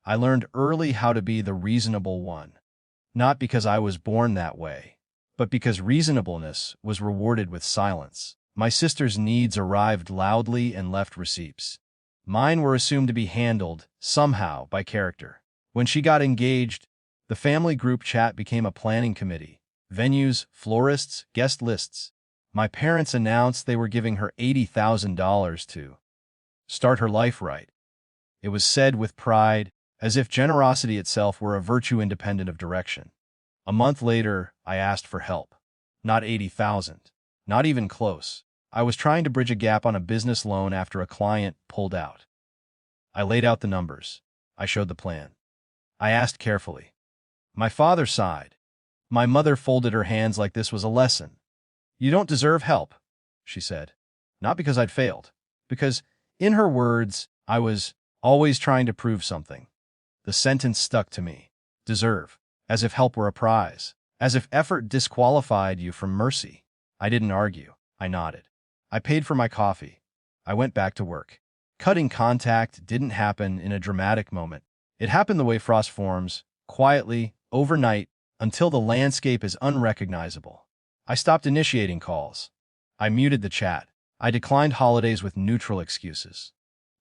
I learned early how to be the reasonable one. Not because I was born that way, but because reasonableness was rewarded with silence. My sister's needs arrived loudly and left receipts. Mine were assumed to be handled, somehow, by character. When she got engaged, the family group chat became a planning committee. Venues, florists, guest lists. My parents announced they were giving her $80,000 to start her life right. It was said with pride, as if generosity itself were a virtue independent of direction. A month later, I asked for help. Not 80,000. Not even close. I was trying to bridge a gap on a business loan after a client pulled out. I laid out the numbers. I showed the plan. I asked carefully. My father sighed. My mother folded her hands like this was a lesson. "You don't deserve help," she said. Not because I'd failed. Because, in her words, I was always trying to prove something. The sentence stuck to me. Deserve. As if help were a prize. As if effort disqualified you from mercy. I didn't argue. I nodded. I paid for my coffee. I went back to work. Cutting contact didn't happen in a dramatic moment. It happened the way frost forms, quietly, overnight, until the landscape is unrecognizable. I stopped initiating calls. I muted the chat. I declined holidays with neutral excuses.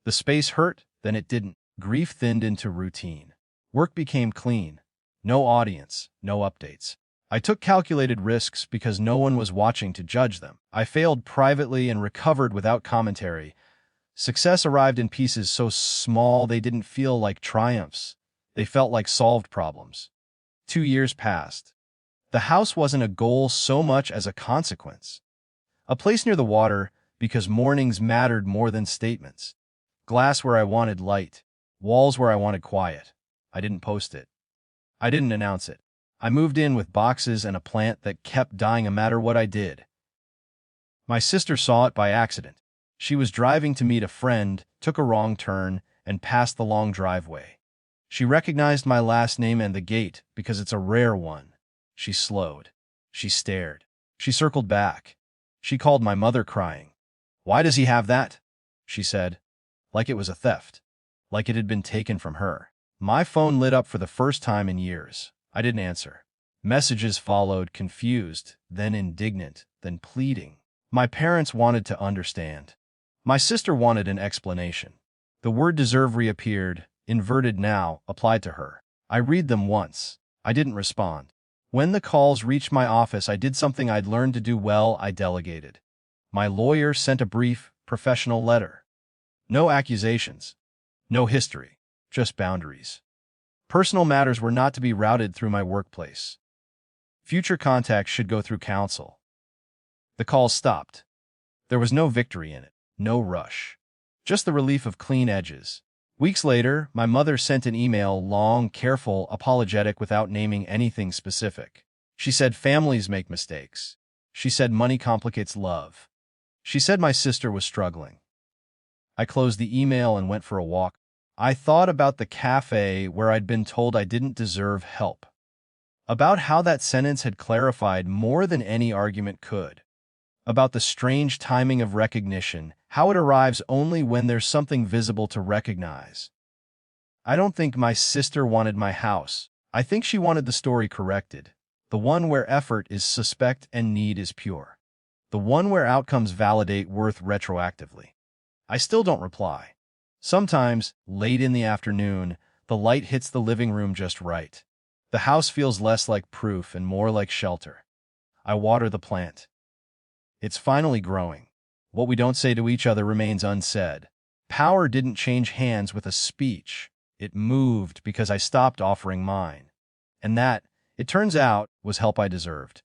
The space hurt, then it didn't. Grief thinned into routine. Work became clean. No audience, no updates. I took calculated risks because no one was watching to judge them. I failed privately and recovered without commentary. Success arrived in pieces so small they didn't feel like triumphs. They felt like solved problems. 2 years passed. The house wasn't a goal so much as a consequence. A place near the water because mornings mattered more than statements. Glass where I wanted light. Walls where I wanted quiet. I didn't post it. I didn't announce it. I moved in with boxes and a plant that kept dying no matter what I did. My sister saw it by accident. She was driving to meet a friend, took a wrong turn, and passed the long driveway. She recognized my last name and the gate because it's a rare one. She slowed. She stared. She circled back. She called my mother crying. "Why does he have that?" she said, like it was a theft, like it had been taken from her. My phone lit up for the first time in years. I didn't answer. Messages followed, confused, then indignant, then pleading. My parents wanted to understand. My sister wanted an explanation. The word deserve reappeared, inverted now, applied to her. I read them once. I didn't respond. When the calls reached my office, I did something I'd learned to do well. I delegated. My lawyer sent a brief, professional letter. No accusations. No history. Just boundaries. Personal matters were not to be routed through my workplace. Future contacts should go through counsel. The calls stopped. There was no victory in it. No rush. Just the relief of clean edges. Weeks later, my mother sent an email, long, careful, apologetic, without naming anything specific. She said families make mistakes. She said money complicates love. She said my sister was struggling. I closed the email and went for a walk. I thought about the cafe where I'd been told I didn't deserve help. About how that sentence had clarified more than any argument could. About the strange timing of recognition, how it arrives only when there's something visible to recognize. I don't think my sister wanted my house. I think she wanted the story corrected. The one where effort is suspect and need is pure. The one where outcomes validate worth retroactively. I still don't reply. Sometimes, late in the afternoon, the light hits the living room just right. The house feels less like proof and more like shelter. I water the plant. It's finally growing. What we don't say to each other remains unsaid. Power didn't change hands with a speech. It moved because I stopped offering mine. And that, it turns out, was help I deserved.